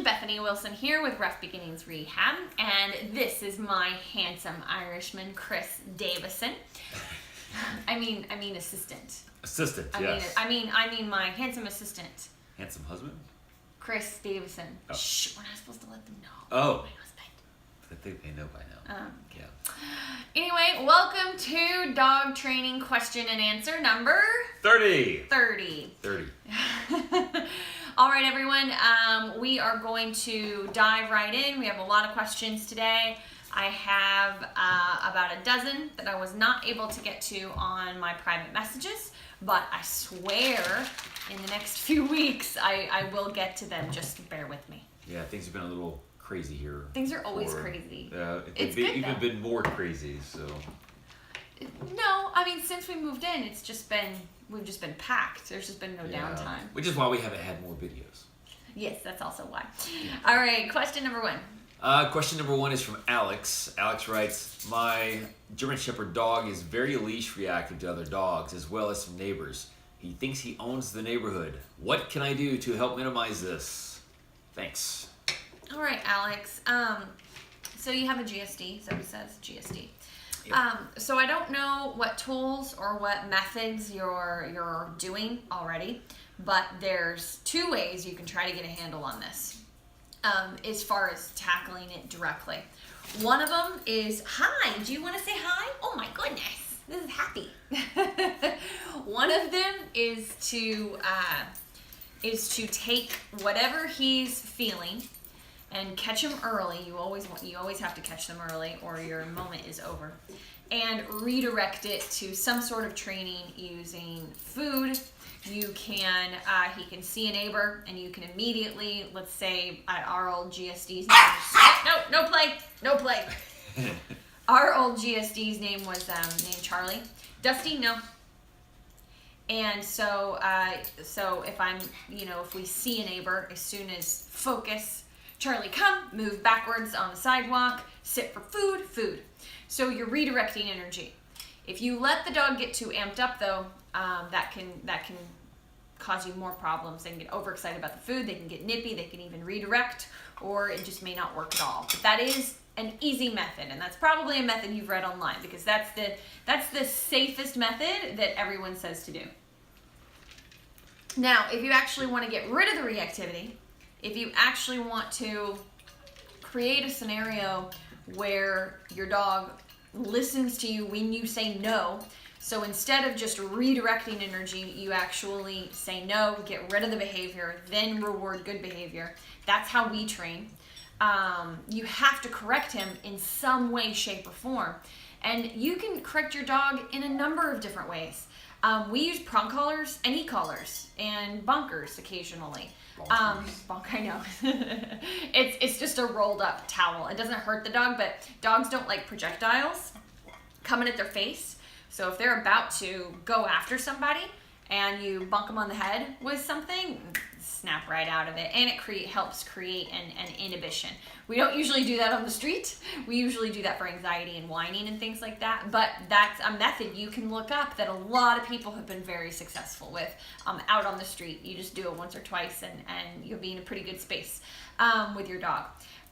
everyone, Bethany Wilson here with Ruff Beginnings Rehab, and this is my handsome Irishman, Chris Davison. I mean assistant. Assistant, yes. I mean my handsome assistant. Handsome husband? Chris Davison. Oh. Shh, we're not supposed to let them know. Oh. My husband. I think they know by now. Yeah. Anyway, welcome to dog training question and answer number 30. 30. 30. All right, everyone, we are going to dive right in. We have a lot of questions today. I have about a dozen that I was not able to get to on my private messages, but I swear in the next few weeks I will get to them. Just bear with me. Yeah, things have been a little crazy here. Things are always crazy. It's even been more crazy, so. No, I mean, since we moved in, we've just been packed. There's just been no downtime. Which is why we haven't had more videos. Yes, that's also why. All right, question number 1. Question number 1 is from Alex. Alex writes, my German Shepherd dog is very leash reactive to other dogs as well as some neighbors. He thinks he owns the neighborhood. What can I do to help minimize this? Thanks. All right, Alex. So you have a GSD, is that what it says? GSD. Yep. So I don't know what tools or what methods you're doing already, but there's 2 ways you can try to get a handle on this as far as tackling it directly. One of them is, hi, do you want to say hi? Oh my goodness, this is happy. One of them is to take whatever he's feeling and catch them early. You always have to catch them early or your moment is over. And redirect it to some sort of training using food. You can, he can see a neighbor and you can immediately, let's say at our old GSD's name, no play. Our old GSD's name was named Charlie. Dusty, no. And so if I'm, if we see a neighbor, as soon as focus, Charlie, come, move backwards on the sidewalk, sit for food. So you're redirecting energy. If you let the dog get too amped up, though, that can cause you more problems. They can get overexcited about the food. They can get nippy. They can even redirect, or it just may not work at all. But that is an easy method, and that's probably a method you've read online because that's the safest method that everyone says to do. Now, if you actually want to get rid of the reactivity, if you actually want to create a scenario where your dog listens to you when you say no, so instead of just redirecting energy, you actually say no, get rid of the behavior, then reward good behavior. That's how we train. You have to correct him in some way, shape, or form. And you can correct your dog in a number of different ways. We use prong collars and e-collars and bonkers occasionally. I know. It's just a rolled up towel. It doesn't hurt the dog, but dogs don't like projectiles coming at their face. So if they're about to go after somebody and you bunk them on the head with something, snap right out of it. And it helps create an inhibition. We don't usually do that on the street. We usually do that for anxiety and whining and things like that. But that's a method you can look up that a lot of people have been very successful with out on the street. You just do it once or twice and you'll be in a pretty good space with your dog.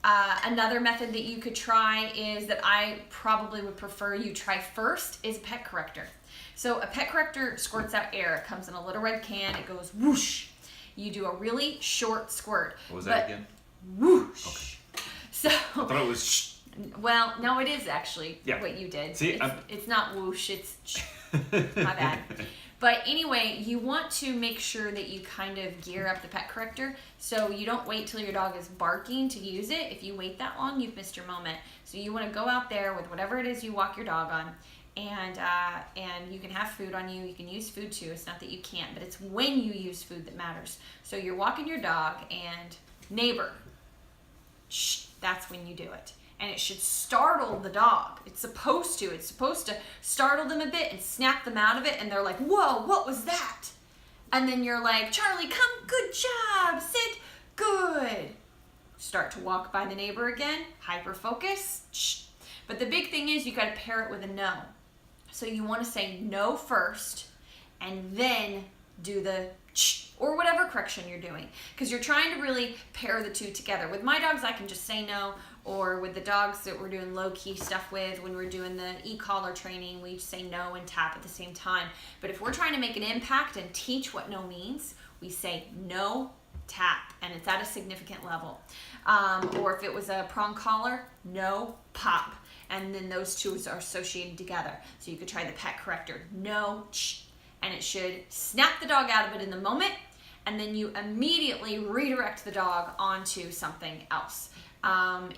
Another method that you could try is that I probably would prefer you try first is a pet corrector. So a pet corrector squirts out air. It comes in a little red can. It goes whoosh. You do a really short squirt. What was that again? Whoosh. Okay. So I thought it was shh. Well, no, it is actually what you did. See, it's not whoosh, it's shh. My bad. But anyway, you want to make sure that you kind of gear up the pet corrector so you don't wait till your dog is barking to use it. If you wait that long, you've missed your moment. So you want to go out there with whatever it is you walk your dog on, and you can have food on you. You can use food too. It's not that you can't, but it's when you use food that matters. So you're walking your dog and neighbor, shh, that's when you do it. And it should startle the dog. It's supposed to startle them a bit and snap them out of it. And they're like, whoa, what was that? And then you're like, Charlie, come, good job, sit, good. Start to walk by the neighbor again, hyper focus, shh. But the big thing is you gotta pair it with a no. So you wanna say no first and then do the ch, or whatever correction you're doing, because you're trying to really pair the two together. With my dogs, I can just say no, or with the dogs that we're doing low-key stuff with, when we're doing the e-collar training, we say no and tap at the same time. But if we're trying to make an impact and teach what no means, we say no, tap, and it's at a significant level. Or if it was a prong collar, no, pop, and then those two are associated together. So you could try the pet corrector, no, ch, and it should snap the dog out of it in the moment, and then you immediately redirect the dog onto something else.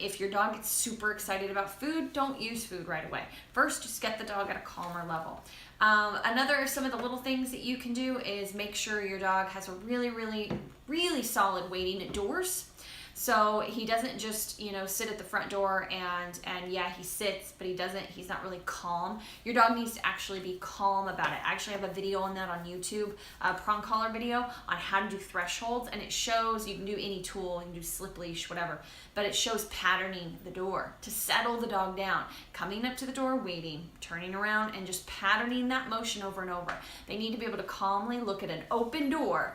If your dog gets super excited about food, don't use food right away. First, just get the dog at a calmer level. Some of the little things that you can do is make sure your dog has a really, really, really solid waiting at doors. So he doesn't just, sit at the front door and yeah, he sits, but he's not really calm. Your dog needs to actually be calm about it. I actually have a video on that on YouTube, a prong collar video on how to do thresholds, and it shows, you can do any tool, you can do slip leash, whatever, but it shows patterning the door to settle the dog down, coming up to the door, waiting, turning around, and just patterning that motion over and over. They need to be able to calmly look at an open door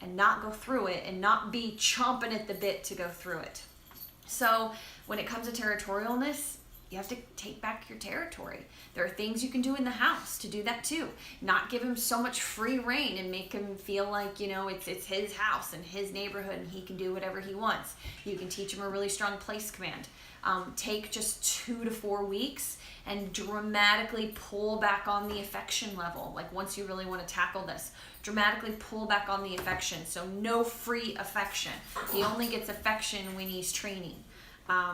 and not go through it and not be chomping at the bit to go through it. So when it comes to territorialness, you have to take back your territory. There are things you can do in the house to do that too. Not give him so much free reign and make him feel like, it's his house and his neighborhood and he can do whatever he wants. You can teach him a really strong place command. Take just 2 to 4 weeks and dramatically pull back on the affection level. Like once you really want to tackle this, dramatically pull back on the affection. So no free affection. He only gets affection when he's training.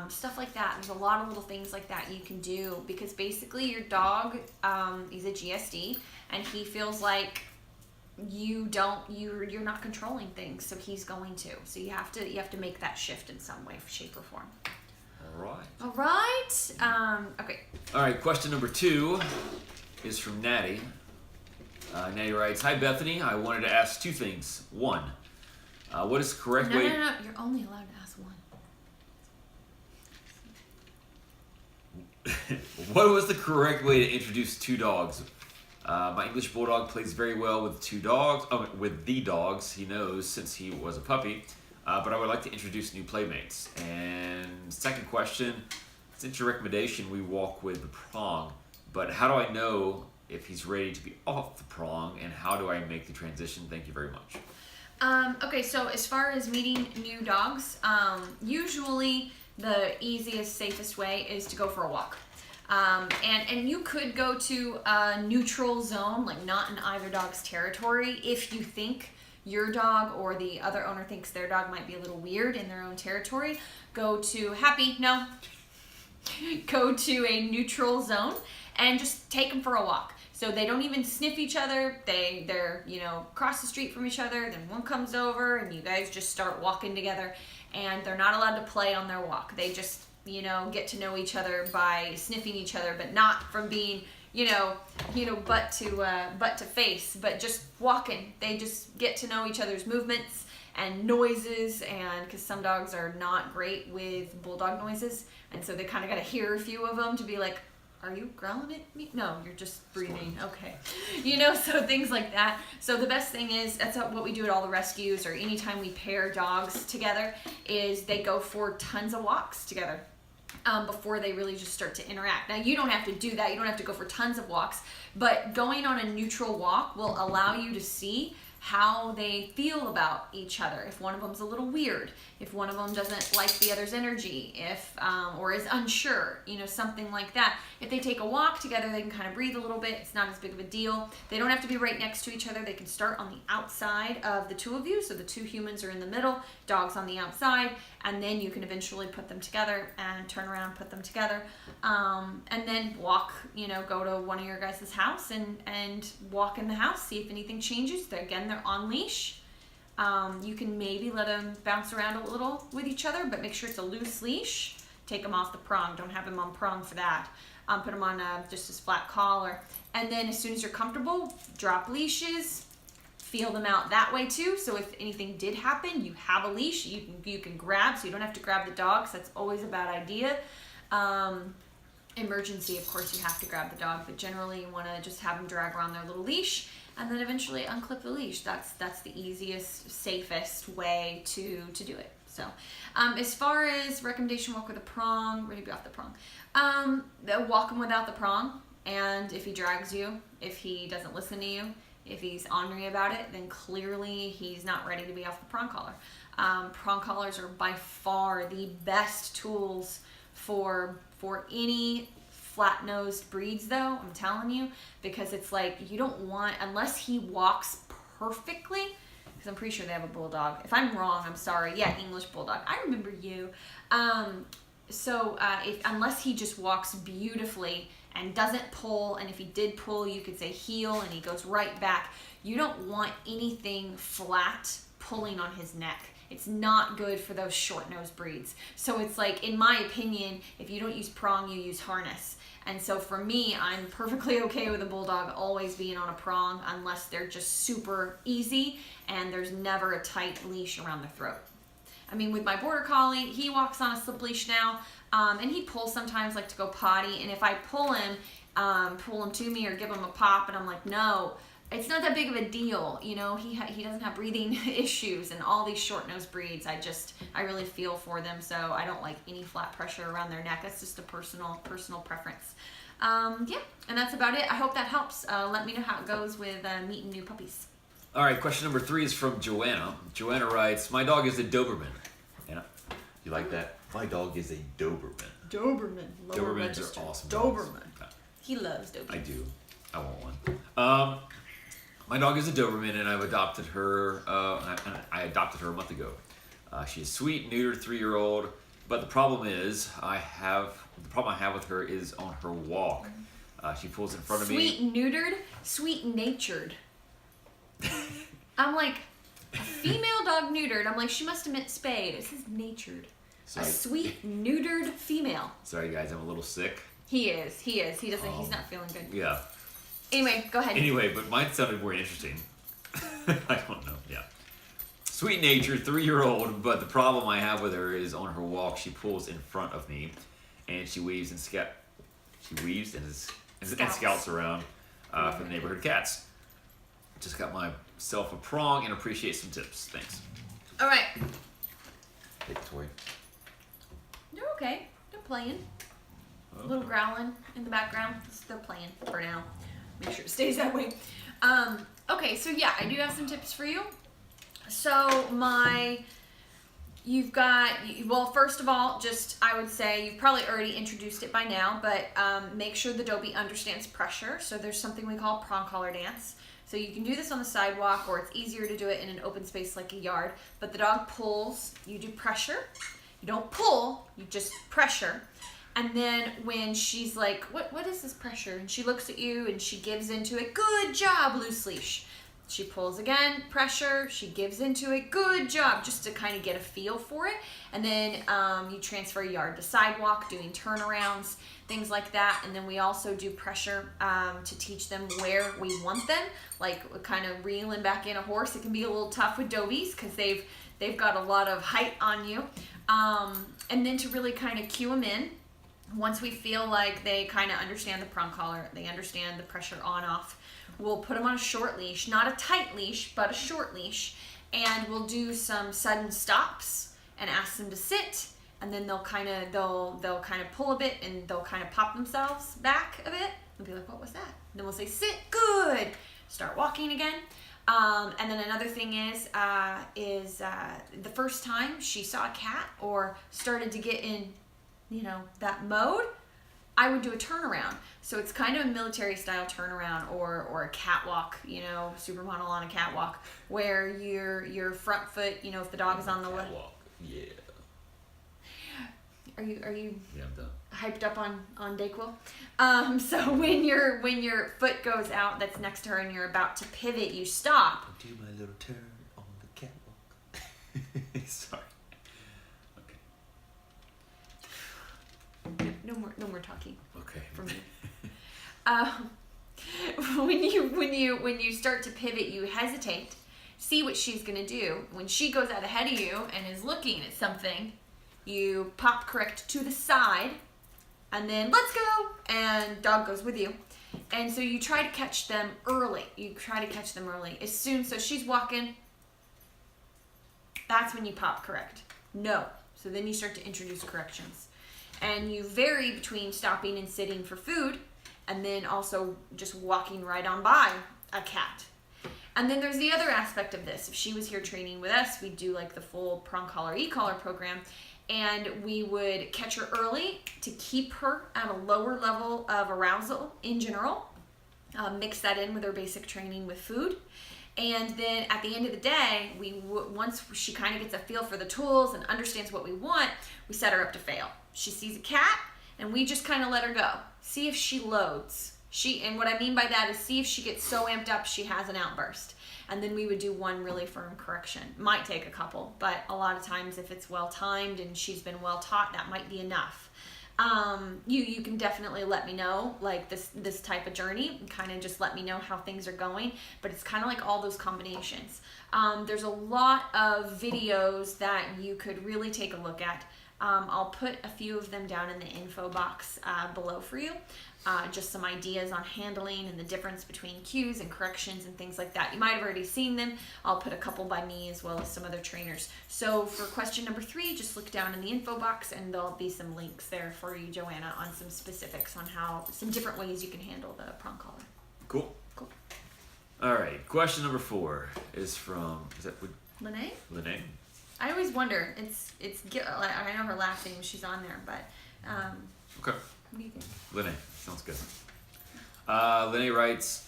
Stuff like that. There's a lot of little things like that you can do, because basically your dog, he's a GSD, and he feels like you're not controlling things, so he's going to. So you have to make that shift in some way, shape, or form. All right. Okay. All right, question number 2 is from Natty. Natty writes, "Hi Bethany, I wanted to ask 2 things. 1, what is the correct way..." No, you're only allowed to ask 1. What was the correct way to introduce 2 dogs? My English Bulldog plays very well with the dogs he knows since he was a puppy, but I would like to introduce new playmates. And second question, since your recommendation, we walk with the prong, but how do I know if he's ready to be off the prong, and how do I make the transition? Thank you very much. Okay, so as far as meeting new dogs, usually the easiest, safest way is to go for a walk. And you could go to a neutral zone, like not in either dog's territory, if you think your dog or the other owner thinks their dog might be a little weird in their own territory. Go to go to a neutral zone and just take them for a walk. So they don't even sniff each other. They're across the street from each other. Then one comes over and you guys just start walking together, and they're not allowed to play on their walk. They just get to know each other by sniffing each other, but not from being butt to face, but just walking. They just get to know each other's movements and noises, and because some dogs are not great with bulldog noises, and so they kind of got to hear a few of them to be like, are you growling at me? No, you're just breathing. Okay. So things like that. So the best thing is, that's what we do at all the rescues, or anytime we pair dogs together, is they go for tons of walks together. Before they really just start to interact. Now, you don't have to do that. You don't have to go for tons of walks, but going on a neutral walk will allow you to see how they feel about each other. If one of them's a little weird, if one of them doesn't like the other's energy, or is unsure, something like that. If they take a walk together, they can kind of breathe a little bit. It's not as big of a deal. They don't have to be right next to each other. They can start on the outside of the 2 of you. So the 2 humans are in the middle, dogs on the outside, and then you can eventually put them together and turn around and put them together. And then walk, go to one of your guys' house and walk in the house, see if anything changes. They're on leash. You can maybe let them bounce around a little with each other, but make sure it's a loose leash. Take them off the prong. Don't have them on prong for that. Put them on just this flat collar. And then as soon as you're comfortable, drop leashes. Feel them out that way too. So if anything did happen, you have a leash you can grab, so you don't have to grab the dog, so that's always a bad idea. Emergency, of course, you have to grab the dog, but generally you want to just have them drag around their little leash. and then eventually unclip the leash. That's the easiest, safest way to do it. So, as far as recommendation, walk with a prong, ready to be off the prong. Walk him without the prong, and if he drags you, if he doesn't listen to you, if he's ornery about it, then clearly he's not ready to be off the prong collar. Prong collars are by far the best tools for any flat-nosed breeds, though, I'm telling you, because it's like you don't want, unless he walks perfectly, because I'm pretty sure they have a bulldog. If I'm wrong, I'm sorry. Yeah, English bulldog. I remember you. Unless he just walks beautifully and doesn't pull, and if he did pull, you could say heel, and he goes right back. You don't want anything flat pulling on his neck. It's not good for those short-nosed breeds. So it's like, in my opinion, if you don't use prong, you use harness. And so for me, I'm perfectly okay with a bulldog always being on a prong unless they're just super easy and there's never a tight leash around their throat. I mean, with my border collie, he walks on a slip leash now, and he pulls sometimes, like to go potty. And if I pull him to me or give him a pop, and I'm like, no, it's not that big of a deal. You know, he doesn't have breathing issues, and all these short-nosed breeds, I really feel for them. So I don't like any flat pressure around their neck. That's just a personal preference. Yeah, and that's about it. I hope that helps. Let me know how it goes with meeting new puppies. All right, question number 3 is from Joanna. Joanna writes, my dog is a Doberman. Anna, you like that? My dog is a Doberman. Doberman. Dobermans are awesome. Doberman. He loves Doberman. I do. I want one. My dog is a Doberman, and I've adopted her. I adopted her a month ago. She's sweet, neutered, 3-year-old. But the problem is, I have with her is on her walk. She pulls in front of me. Sweet neutered, sweet natured. I'm like, a female dog neutered. I'm like, she must have meant spayed. It says natured. Sorry. A sweet neutered female. Sorry guys, I'm a little sick. He is. He doesn't. He's not feeling good. Yeah. Anyway, go ahead. Anyway, but mine sounded more interesting. I don't know. Yeah. Sweet natured, 3-year-old, but the problem I have with her is on her walk, she pulls in front of me, and she weaves and scouts around for the neighborhood cats. Just got myself a prong and appreciate some tips. Thanks. All right. Hey, Tori. They're okay. They're playing. A little growling in the background. They're playing for now. Make sure it stays that way. Okay, so yeah, I do have some tips for you. So first of all, I would say you've probably already introduced it by now, but make sure the Dobie understands pressure. So there's something we call prong collar dance. So you can do this on the sidewalk, or it's easier to do it in an open space like a yard. But the dog pulls, you do pressure. You don't pull, you just pressure. And then when she's like, what is this pressure? And she looks at you and she gives into it. Good job, loose leash. She pulls again, pressure. She gives into it. Good job, just to kind of get a feel for it. And then you transfer yard to sidewalk, doing turnarounds, things like that. And then we also do pressure to teach them where we want them, like kind of reeling back in a horse. It can be a little tough with Dobies because they've got a lot of height on you. And then to really kind of cue them in. Once we feel like they kind of understand the prong collar, they understand the pressure on-off, we'll put them on a short leash, not a tight leash, but a short leash, and we'll do some sudden stops and ask them to sit, and then they'll kind of pull a bit, and they'll kind of pop themselves back a bit. They'll be like, what was that? And then we'll say, sit, good. Start walking again. And then another thing is the first time she saw a cat or started to get in, that mode, I would do a turnaround. So it's kind of a military style turnaround or a catwalk, supermodel on a catwalk, where your front foot, if the dog is on the left. Yeah. Are you Yeah, I'm done. hyped up on Dayquil? So when your foot goes out that's next to her and you're about to pivot, you stop. I'll do my little turn on the catwalk. Sorry. No more talking. Okay. From me. When you start to pivot, you hesitate, see what she's gonna do. When she goes out ahead of you and is looking at something, you pop correct to the side, and then let's go, and dog goes with you. And so you try to catch them early. As soon, so she's walking, that's when you pop correct. No. So then you start to introduce corrections. And you vary between stopping and sitting for food, and then also just walking right on by a cat. And then there's the other aspect of this. If she was here training with us, we'd do like the full prong collar, e-collar program, and we would catch her early to keep her at a lower level of arousal in general, mix that in with her basic training with food. And then at the end of the day, once she kind of gets a feel for the tools and understands what we want, we set her up to fail. She sees a cat, and we just kind of let her go. See if she loads. And what I mean by that is see if she gets so amped up she has an outburst. And then we would do one really firm correction. Might take a couple, but a lot of times if it's well timed and she's been well taught, that might be enough. You can definitely let me know, like this type of journey, and kind of just let me know how things are going. But it's kind of like all those combinations. There's a lot of videos that you could really take a look at. I'll put a few of them down in the info box below for you. Just some ideas on handling and the difference between cues and corrections and things like that. You might have already seen them. I'll put a couple by me as well as some other trainers. So for question number 3, just look down in the info box and there'll be some links there for you, Joanna, on some specifics on some different ways you can handle the prong collar. Cool. Cool. All right. Question number 4 is from, Lene? Lene? I always wonder. I know her last name. She's on there, but Okay. what do you think? Lene, sounds good. Lene writes,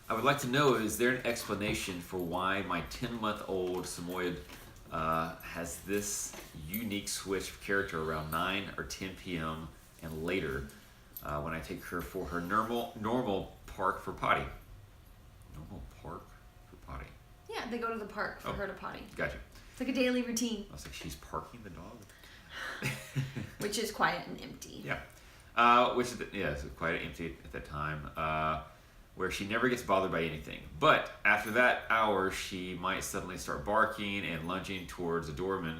I would like to know, is there an explanation for why my 10-month-old Samoyed has this unique switch of character around 9 or 10 p.m. and later when I take her for her normal park for potty? Normal park for potty? Yeah, they go to the park for her to potty. Gotcha. It's like a daily routine. I was like, she's parking the dog? Which is quiet and empty. Yeah. It's quite empty at that time, where she never gets bothered by anything. But after that hour, she might suddenly start barking and lunging towards a doorman,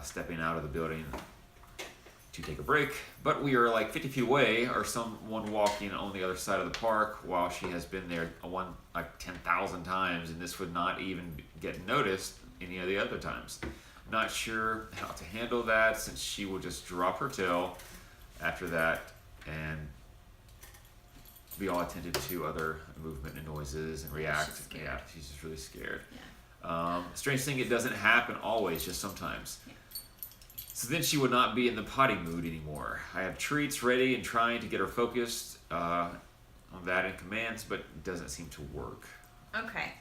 stepping out of the building to take a break. But we are like 50 feet away, or someone walking on the other side of the park while she has been there 10,000 times, and this would not even get noticed any of the other times. Not sure how to handle that, since she will just drop her tail after that and be all attentive to other movement and noises and react. Yeah, she's just really scared. Yeah. Strange thing, it doesn't happen always, just sometimes. Yeah. So then she would not be in the potty mood anymore. I have treats ready and trying to get her focused on that and commands, but it doesn't seem to work. Okay.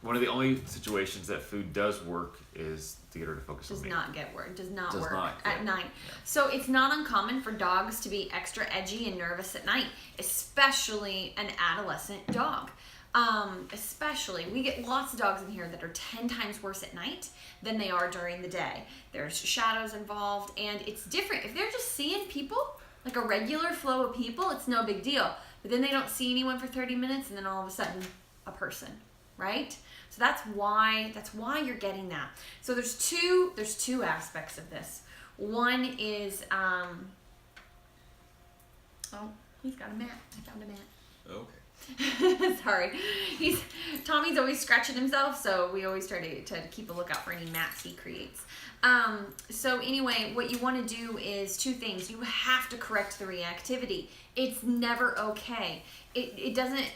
One of the only situations that food does work is to get her to focus on me. Does not work at night. Yeah. So it's not uncommon for dogs to be extra edgy and nervous at night, especially an adolescent dog. Especially, we get lots of dogs in here that are 10 times worse at night than they are during the day. There's shadows involved, and it's different. If they're just seeing people, like a regular flow of people, it's no big deal. But then they don't see anyone for 30 minutes, and then all of a sudden, a person. Right? So that's why you're getting that. So there's two aspects of this. One is he's got a mat. I found a mat. Okay. Sorry. Tommy's always scratching himself, so we always try to keep a lookout for any mats he creates. So anyway, what you want to do is 2 things. You have to correct the reactivity. It's never okay. It doesn't.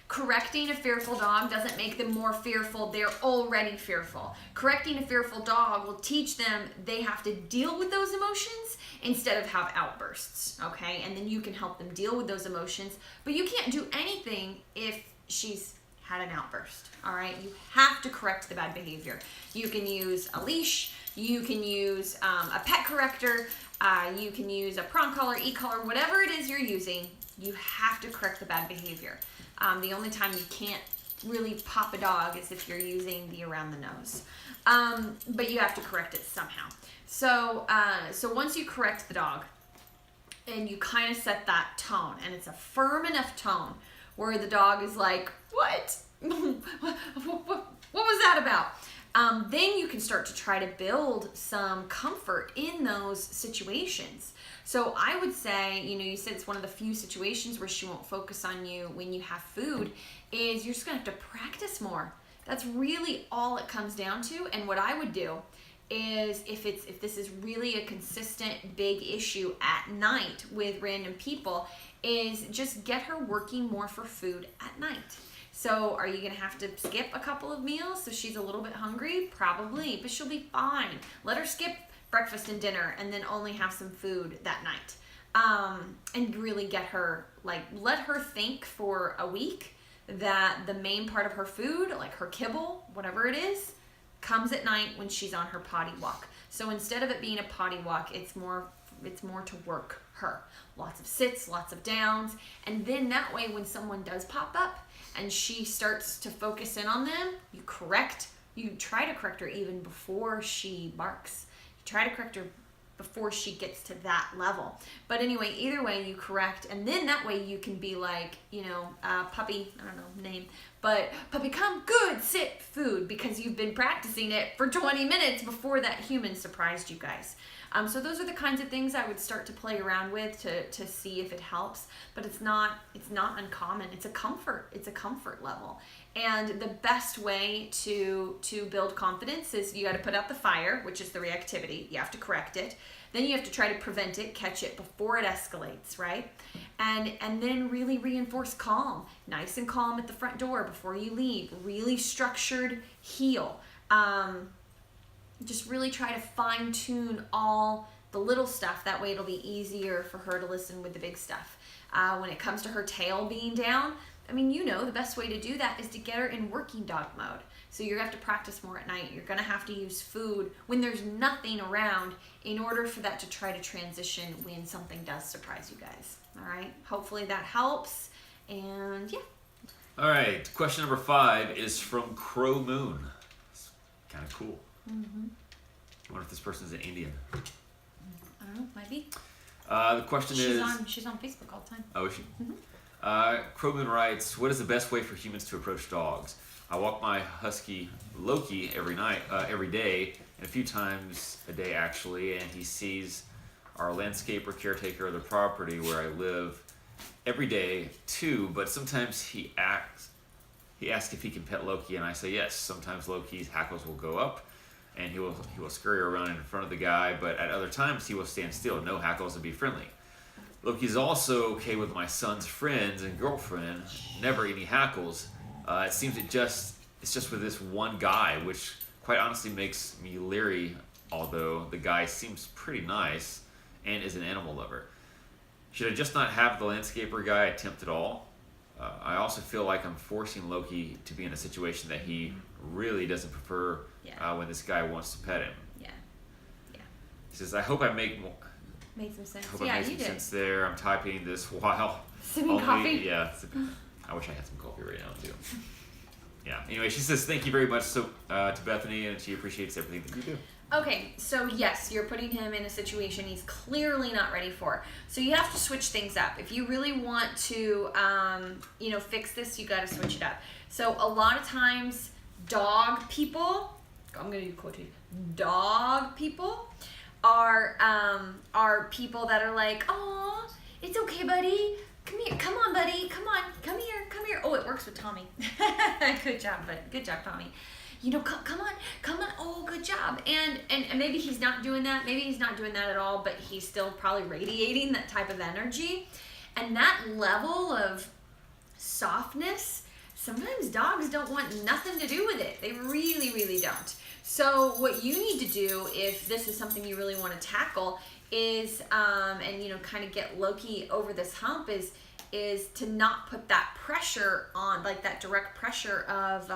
Correcting a fearful dog doesn't make them more fearful. They're already fearful. Correcting a fearful dog will teach them they have to deal with those emotions instead of have outbursts, okay? And then you can help them deal with those emotions, but you can't do anything if she's had an outburst, all right? You have to correct the bad behavior. You can use a leash, you can use a pet corrector, you can use a prong collar, e-collar, whatever it is you're using, you have to correct the bad behavior. The only time you can't really pop a dog is if you're using the around the nose. But you have to correct it somehow. So once you correct the dog and you kind of set that tone, and it's a firm enough tone where the dog is like, what? What was that about? then you can start to try to build some comfort in those situations. So I would say, you said it's one of the few situations where she won't focus on you when you have food, is you're just gonna have to practice more. That's really all it comes down to. And what I would do is, if this is really a consistent big issue at night with random people, is just get her working more for food at night. So are you gonna have to skip a couple of meals so she's a little bit hungry? Probably, but she'll be fine. Let her skip breakfast and dinner and then only have some food that night. And really get her, let her think for a week that the main part of her food, like her kibble, whatever it is, comes at night when she's on her potty walk. So instead of it being a potty walk, it's more to work her. Lots of sits, lots of downs, and then that way when someone does pop up and she starts to focus in on them, you try to correct her even before she barks. You try to correct her before she gets to that level. But anyway, either way, you correct, and then that way you can be like, puppy, I don't know, name, but puppy, come, good, sit, food, because you've been practicing it for 20 minutes before that human surprised you guys. So those are the kinds of things I would start to play around with to see if it helps. But it's not uncommon. It's a comfort level. And the best way to build confidence is you got to put out the fire, which is the reactivity. You have to correct it. Then you have to try to prevent it, catch it before it escalates, right? And then really reinforce calm. Nice and calm at the front door before you leave. Really structured heel. Just really try to fine tune all the little stuff. That way it'll be easier for her to listen with the big stuff. When it comes to her tail being down, the best way to do that is to get her in working dog mode. So you're going to have to practice more at night. You're going to have to use food when there's nothing around in order for that to try to transition when something does surprise you guys. All right. Hopefully that helps. And yeah. All right. Question number 5 is from Crow Moon. It's kind of cool. Mm-hmm. I wonder if this person's an Indian. I don't know. Might be. The question is... She's on Facebook all the time. Oh, is she? Mm-hmm. Crow Moon writes, what is the best way for humans to approach dogs? I walk my husky Loki every day, and a few times a day actually, and he sees our landscaper caretaker of the property where I live every day too, but sometimes he asks if he can pet Loki, and I say yes. Sometimes Loki's hackles will go up, and he will scurry around in front of the guy, but at other times he will stand still, no hackles, and be friendly. Loki's also okay with my son's friends and girlfriend, never any hackles. It seems it's just with this one guy, which quite honestly makes me leery, although the guy seems pretty nice and is an animal lover. Should I just not have the landscaper guy attempt at all? I also feel like I'm forcing Loki to be in a situation that he really doesn't prefer when this guy wants to pet him. Yeah. He says, I hope I made some sense. I made some sense there. I'm typing this while sipping coffee. Yeah. I wish I had some coffee right now too. Yeah. Anyway, she says thank you very much to Bethany, and she appreciates everything that you do. Okay, so yes, you're putting him in a situation he's clearly not ready for. So you have to switch things up. If you really want to, fix this, you got to switch it up. So a lot of times, dog people, I'm going to do quotation, dog people are people that are like, oh, it's okay, buddy. Come here, come on, buddy, come on, come here. Oh, it works with Tommy. Good job, Tommy. Come on. Oh, good job. And maybe he's not doing that. Maybe he's not doing that at all, but he's still probably radiating that type of energy. And that level of softness, sometimes dogs don't want nothing to do with it. They really, really don't. So what you need to do, if this is something you really want to tackle, is kind of get Loki over this hump, is to not put that pressure on, like that direct pressure of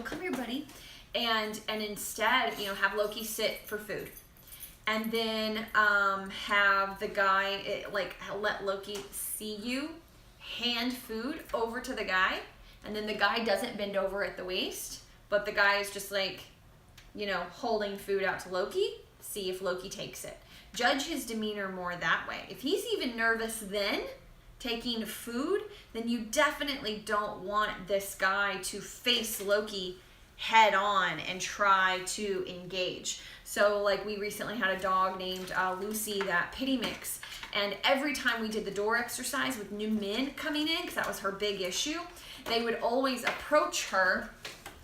come here, buddy, and instead have Loki sit for food, and then have the guy let Loki see you hand food over to the guy, and then the guy doesn't bend over at the waist, but the guy is just holding food out to Loki. See if Loki takes it. Judge his demeanor more that way. If he's even nervous then taking food, then you definitely don't want this guy to face Loki head on and try to engage. So like we recently had a dog named Lucy that pity mix, and every time we did the door exercise with new men coming in, because that was her big issue, they would always approach her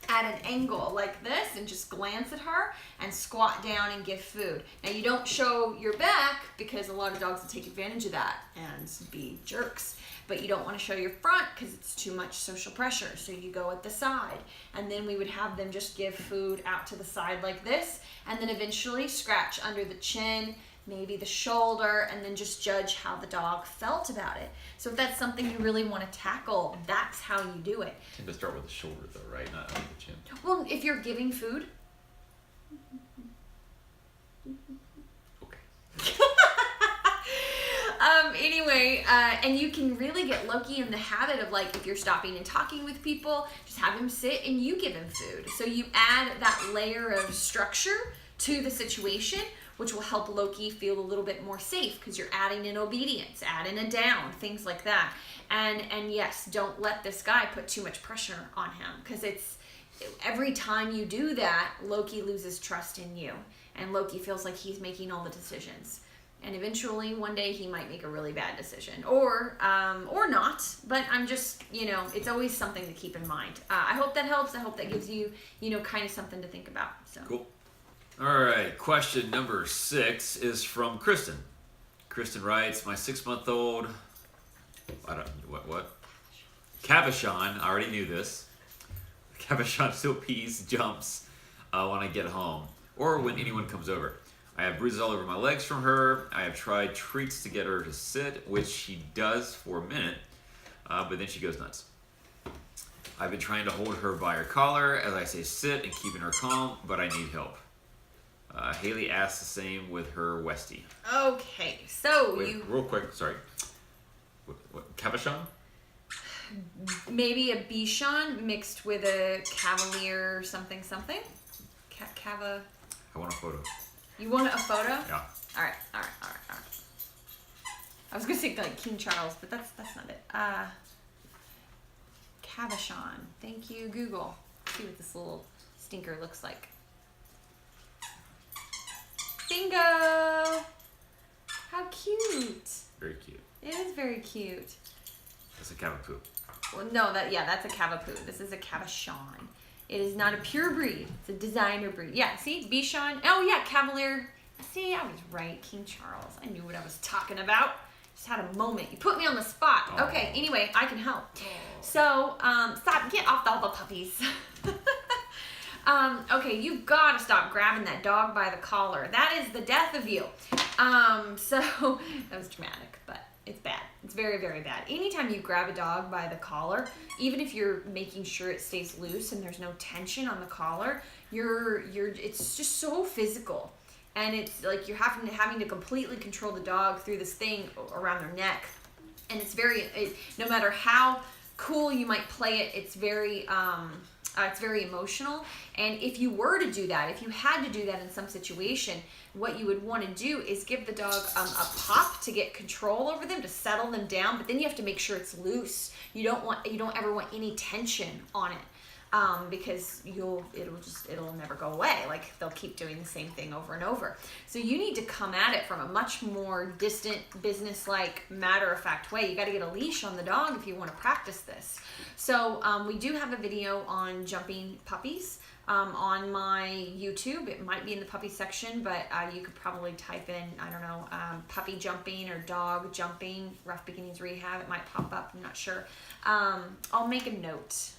at an angle like this and just glance at her and squat down and give food. Now you don't show your back because a lot of dogs will take advantage of that and be jerks, but you don't want to show your front because it's too much social pressure. So you go at the side, and then we would have them just give food out to the side like this, and then eventually scratch under the chin, maybe the shoulder, and then just judge how the dog felt about it. So if that's something you really want to tackle, that's how you do it. Tend to start with the shoulder though, right? Not under the chin. Well, if you're giving food. Okay. Anyway, and you can really get Loki in the habit of, like, if you're stopping and talking with people, just have him sit and you give him food. So you add that layer of structure to the situation, which will help Loki feel a little bit more safe because you're adding in obedience, adding a down, things like that. And yes, don't let this guy put too much pressure on him, because it's every time you do that, Loki loses trust in you, and Loki feels like he's making all the decisions. And eventually, one day, he might make a really bad decision, or not. But I'm just, it's always something to keep in mind. I hope that helps. I hope that gives you, kind of something to think about. So. Cool. All right. Question number 6 is from Kristen. Kristen writes, "My 6-month-old, what? Cabochon. I already knew this. Cabochon still pees, jumps when I get home, or when anyone comes over. I have bruises all over my legs from her. I have tried treats to get her to sit, which she does for a minute, but then she goes nuts. I've been trying to hold her by her collar as I say sit and keeping her calm, but I need help." Haley asks the same with her Westie. Okay, so Wait, real quick, sorry. What Cabochon? Maybe a Bichon mixed with a Cavalier something. Cava. I want a photo. You want a photo? Yeah. All right. I was gonna say like King Charles, but that's not it. Cabochon. Thank you, Google. Let's see what this little stinker looks like. Bingo! How cute. Very cute. It is very cute. That's a Cavapoo. Well, no, that's a Cavapoo. This is a Cabochon. It is not a pure breed. It's a designer breed. Yeah, see? Bichon. Oh, yeah, Cavalier. See, I was right. King Charles. I knew what I was talking about. Just had a moment. You put me on the spot. Oh. Okay, anyway, I can help. So, stop. Get off all the puppies. Okay, you've got to stop grabbing that dog by the collar. That is the death of you. So, that was dramatic, but it's bad. It's very, very bad. Anytime you grab a dog by the collar, even if you're making sure it stays loose and there's no tension on the collar, it's just so physical. And it's like you're having to completely control the dog through this thing around their neck. And it's no matter how cool you might play it, it's very emotional. And if you were to do that, if you had to do that in some situation, what you would want to do is give the dog a pop to get control over them, to settle them down. But then you have to make sure it's loose. You don't ever want any tension on it, because it'll never go away. Like they'll keep doing the same thing over and over. So you need to come at it from a much more distant, business-like, matter-of-fact way. You got to get a leash on the dog if you want to practice this. So we do have a video on jumping puppies on my YouTube. It might be in the puppy section, but you could probably type in, puppy jumping or dog jumping, Ruff Beginnings Rehab. It might pop up. I'm not sure. I'll make a note.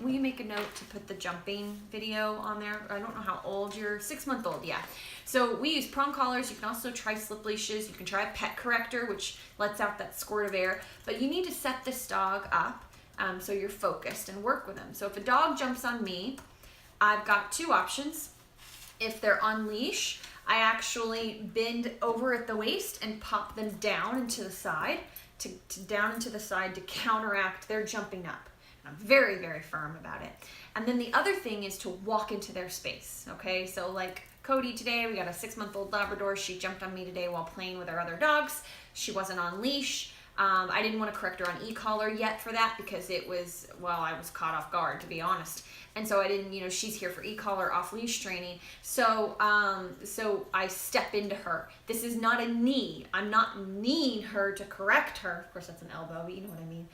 Will you make a note to put the jumping video on there? I don't know how old you're. 6-month-old, yeah. So we use prong collars. You can also try slip leashes. You can try a pet corrector, which lets out that squirt of air. But you need to set this dog up so you're focused and work with him. So if a dog jumps on me, I've got 2 options. If they're on leash, I actually bend over at the waist and pop them down into the side to counteract their jumping up. I'm very, very firm about it. And then the other thing is to walk into their space, okay? So like Cody today, we got a 6-month-old Labrador. She jumped on me today while playing with our other dogs. She wasn't on leash. I didn't want to correct her on e-collar yet for that because it was, well, I was caught off guard, to be honest. And so I didn't, you know, she's here for e-collar off-leash training. So I step into her. This is not a knee. I'm not kneeing her to correct her. Of course, that's an elbow, but you know what I mean.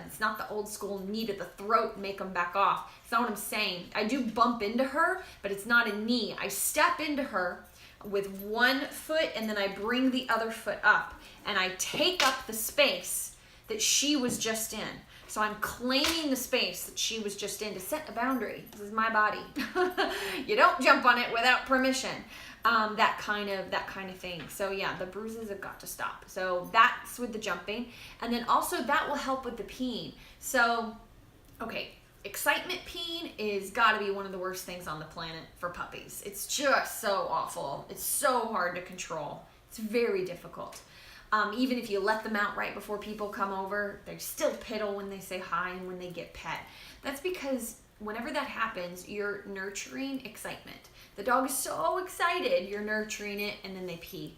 It's not the old school knee to the throat, make them back off. It's not what I'm saying. I do bump into her, but it's not a knee. I step into her with one foot and then I bring the other foot up and I take up the space that she was just in. So I'm claiming the space that she was just in to set a boundary. This is my body. You don't jump on it without permission. That kind of thing. So yeah, the bruises have got to stop. So that's with the jumping. And then also that will help with the peeing. So, okay, excitement peeing is got to be one of the worst things on the planet for puppies. It's just so awful. It's so hard to control. It's very difficult. Even if you let them out right before people come over, they still piddle when they say hi and when they get pet. That's because whenever that happens, you're nurturing excitement. The dog is so excited, you're nurturing it, and then they pee.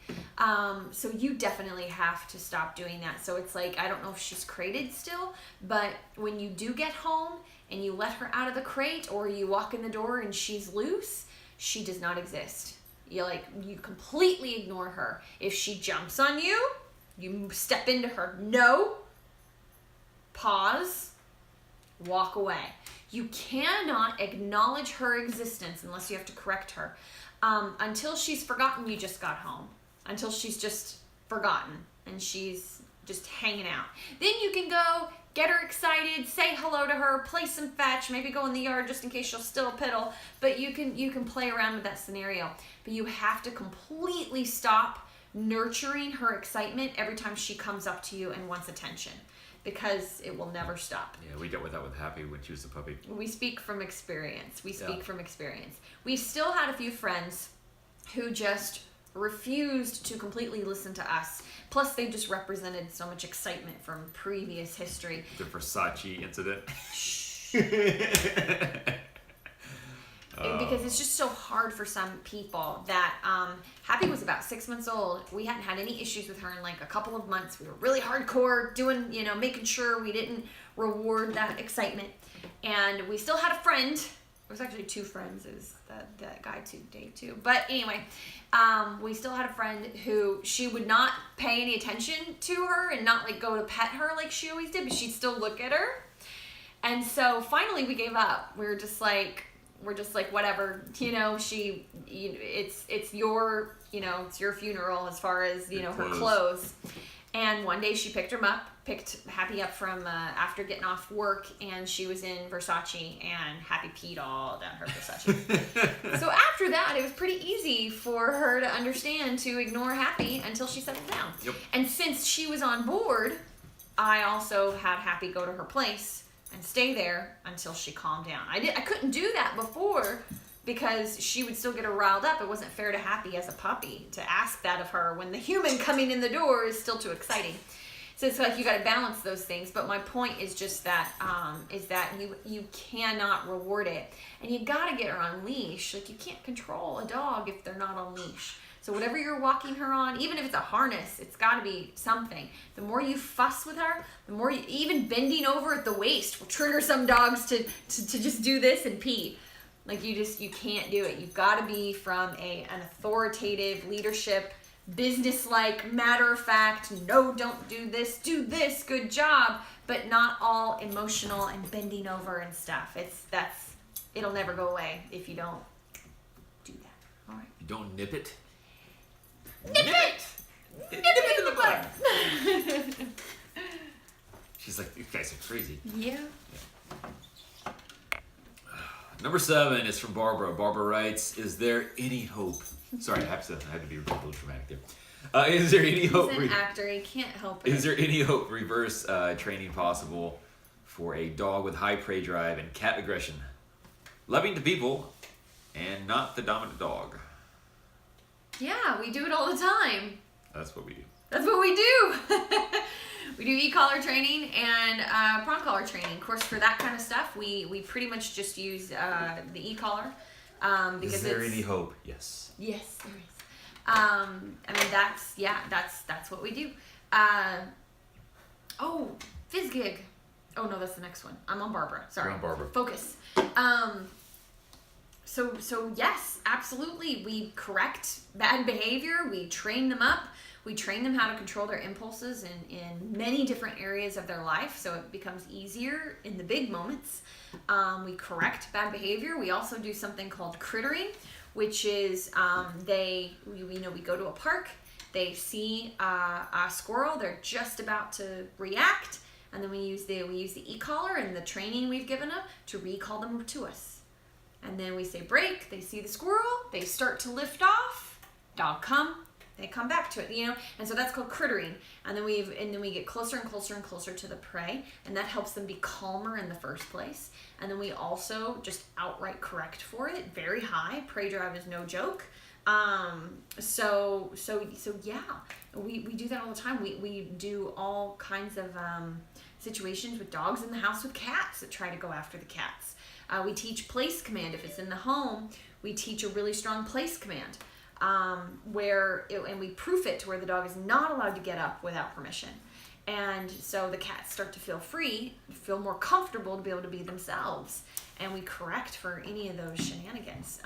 So you definitely have to stop doing that. So it's like, I don't know if she's crated still, but when you do get home and you let her out of the crate or you walk in the door and she's loose, she does not exist. You completely ignore her. If she jumps on you, you step into her. No. Pause. Walk away. You cannot acknowledge her existence unless you have to correct her. Until she's forgotten you just got home. Until she's just forgotten and she's just hanging out. Then you can go get her excited, say hello to her, play some fetch, maybe go in the yard just in case she'll still piddle. But you can play around with that scenario. But you have to completely stop nurturing her excitement every time she comes up to you and wants attention, because it will never stop. Yeah, we dealt with that with Happy when she was a puppy. We speak from experience. We still had a few friends who just refused to completely listen to us. Plus, they just represented so much excitement from previous history. The Versace incident. Because it's just so hard for some people that Happy was about 6 months old. We hadn't had any issues with her in like a couple of months. We were really hardcore doing, making sure we didn't reward that excitement. And we still had a friend. It was actually two friends. It was that guy too, Dave too. But anyway, we still had a friend who she would not pay any attention to her and not like go to pet her like she always did, but she'd still look at her. And so finally we gave up. We're just like, whatever, it's your, it's your funeral as far as, her clothes. And one day she picked Happy up from, after getting off work, and she was in Versace, and Happy peed all down her Versace. So after that, it was pretty easy for her to understand to ignore Happy until she settled down. Yep. And since she was on board, I also had Happy go to her place and stay there until she calmed down. I couldn't do that before because she would still get her riled up. It wasn't fair to Happy as a puppy to ask that of her when the human coming in the door is still too exciting. So it's like you got to balance those things. But my point is just that you cannot reward it, and you got to get her on leash. Like, you can't control a dog if they're not on leash. So whatever you're walking her on, even if it's a harness, it's got to be something. The more you fuss with her, the more even bending over at the waist will trigger some dogs to just do this and pee. Like, you can't do it. You've got to be from an authoritative leadership, business-like, matter-of-fact, no, don't do this, good job, but not all emotional and bending over and stuff. It'll never go away if you don't do that. All right. You don't nip it? Nip it! Nip it in the butt! She's like, these guys are crazy. Yeah. Number 7 is from Barbara. Barbara writes, is there any hope? Sorry, I had to be a little dramatic there. Is there any hope? He's an actor. He can't help it. Is there any hope reverse training possible for a dog with high prey drive and cat aggression? Loving to people and not the dominant dog. Yeah, we do it all the time. That's what we do. That's what we do. We do e-collar training and prong collar training. Of course, for that kind of stuff, we pretty much just use the e-collar. Because is there any hope? Yes. Yes, there is. I mean, that's what we do. Oh, fizz gig. Oh no, that's the next one. I'm on Barbara. Sorry. You're on Barbara. Focus. So yes, absolutely. We correct bad behavior. We train them up. We train them how to control their impulses in many different areas of their life, so it becomes easier in the big moments. We correct bad behavior. We also do something called crittering, which is we go to a park. They see a squirrel. They're just about to react, and then we use the e-collar and the training we've given them to recall them to us. And then we say break. They see the squirrel. They start to lift off. Dog come. They come back to it, and so that's called crittering. And then we get closer and closer and closer to the prey, and that helps them be calmer in the first place. And then we also just outright correct for it, very high. Prey drive is no joke. So yeah, we do that all the time. We do all kinds of situations with dogs in the house with cats that try to go after the cats. We teach place command. If it's in the home, we teach a really strong place command. And we proof it to where the dog is not allowed to get up without permission. And so the cats start to feel free, feel more comfortable to be able to be themselves. And we correct for any of those shenanigans.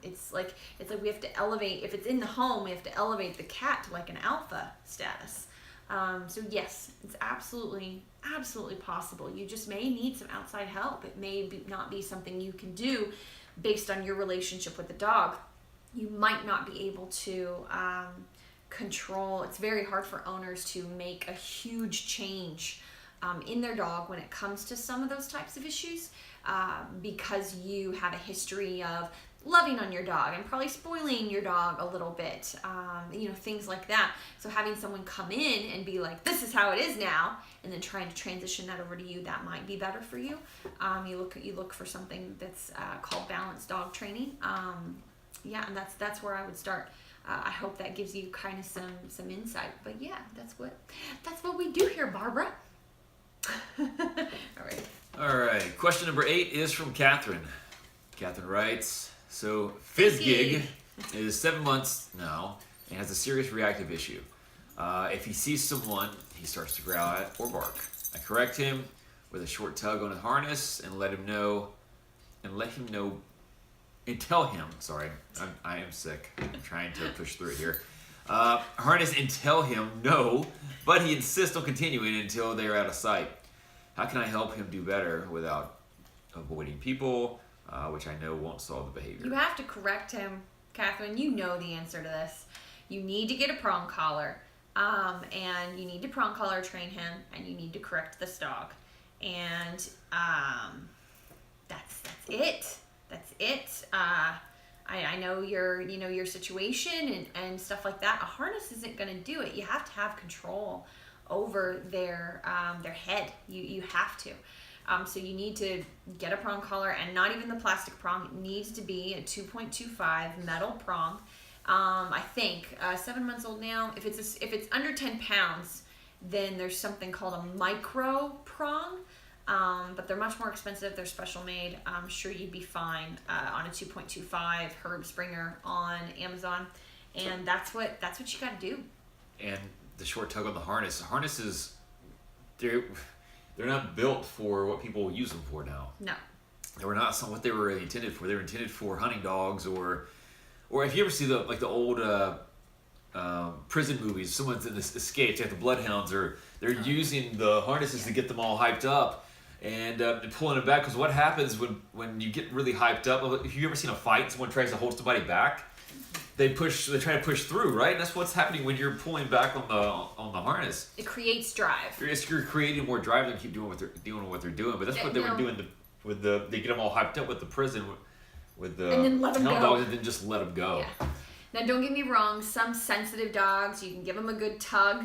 It's like we have to elevate, if it's in the home, we have to elevate the cat to like an alpha status. So yes, it's absolutely possible. You just may need some outside help. It may not be something you can do based on your relationship with the dog. You might not be able to control. It's very hard for owners to make a huge change in their dog when it comes to some of those types of issues because you have a history of loving on your dog and probably spoiling your dog a little bit, things like that. So having someone come in and be like, this is how it is now, and then trying to transition that over to you, that might be better for you. You look for something that's called balanced dog training. And that's where I would start. I hope that gives you kind of some insight. But yeah, that's what we do here, Barbara. All right. Question number 8 is from Catherine. Catherine writes, so Fizzgig is 7 months now and has a serious reactive issue. If he sees someone, he starts to growl at or bark. I correct him with a short tug on his harness and let him know and tell him, sorry, I am sick. I'm trying to push through it here. Harness and tell him no, but he insists on continuing until they are out of sight. How can I help him do better without avoiding people, which I know won't solve the behavior? You have to correct him, Catherine. You know the answer to this. You need to get a prong collar, and you need to prong collar train him, and you need to correct this dog. And that's it. That's it. I know your situation and stuff like that. A harness isn't going to do it. You have to have control over their head. You have to. So you need to get a prong collar, and not even the plastic prong. It needs to be a 2.25 metal prong. I think 7 months old now. If it's under 10 pounds, then there's something called a micro prong. But they're much more expensive. They're special made. I'm sure you'd be fine on a 2.25 Herb Springer on Amazon, and that's what you got to do. And the short tug on the harness. Harnesses, they're not built for what people use them for now. No. They were not what they were intended for. They were intended for hunting dogs, or if you ever see the old prison movies, someone's in this escape, they have the bloodhounds, or they're using the harnesses to get them all hyped up and pulling them back. Because what happens when you get really hyped up? If you've ever seen a fight, someone tries to hold somebody back, they try to push through, right? And that's what's happening when you're pulling back on the harness. It creates drive. You're creating more drive than keep doing what they're doing. But that's what they were doing they get them all hyped up with the prison with the and then let them hound go. dogs, and then just let them go. Yeah. Now, don't get me wrong. Some sensitive dogs, you can give them a good tug,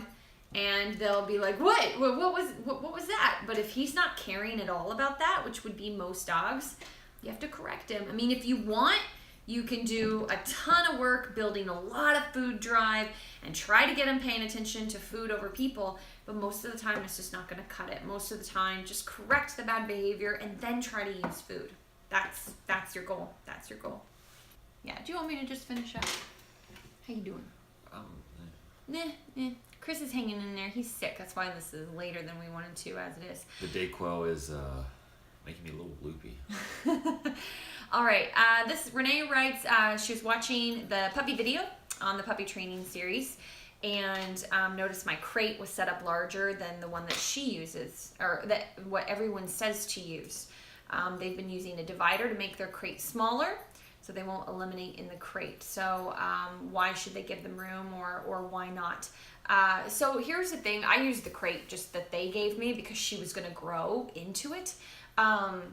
and they'll be like, "What? What was that?" But if he's not caring at all about that, which would be most dogs, you have to correct him. I mean, if you want, you can do a ton of work building a lot of food drive and try to get him paying attention to food over people. But most of the time, it's just not going to cut it. Most of the time, just correct the bad behavior and then try to use food. That's your goal. That's your goal. Yeah. Do you want me to just finish up? How you doing? Nah. Chris is hanging in there. He's sick. That's why this is later than we wanted to, as it is. The Dayquil is making me a little loopy. All right. This Renee writes. She was watching the puppy video on the puppy training series, and noticed my crate was set up larger than the one that she uses, or that what everyone says to use. They've been using a divider to make their crate smaller, so they won't eliminate in the crate. So why should they give them room, or why not? So here's the thing. I used the crate just that they gave me because she was going to grow into it. And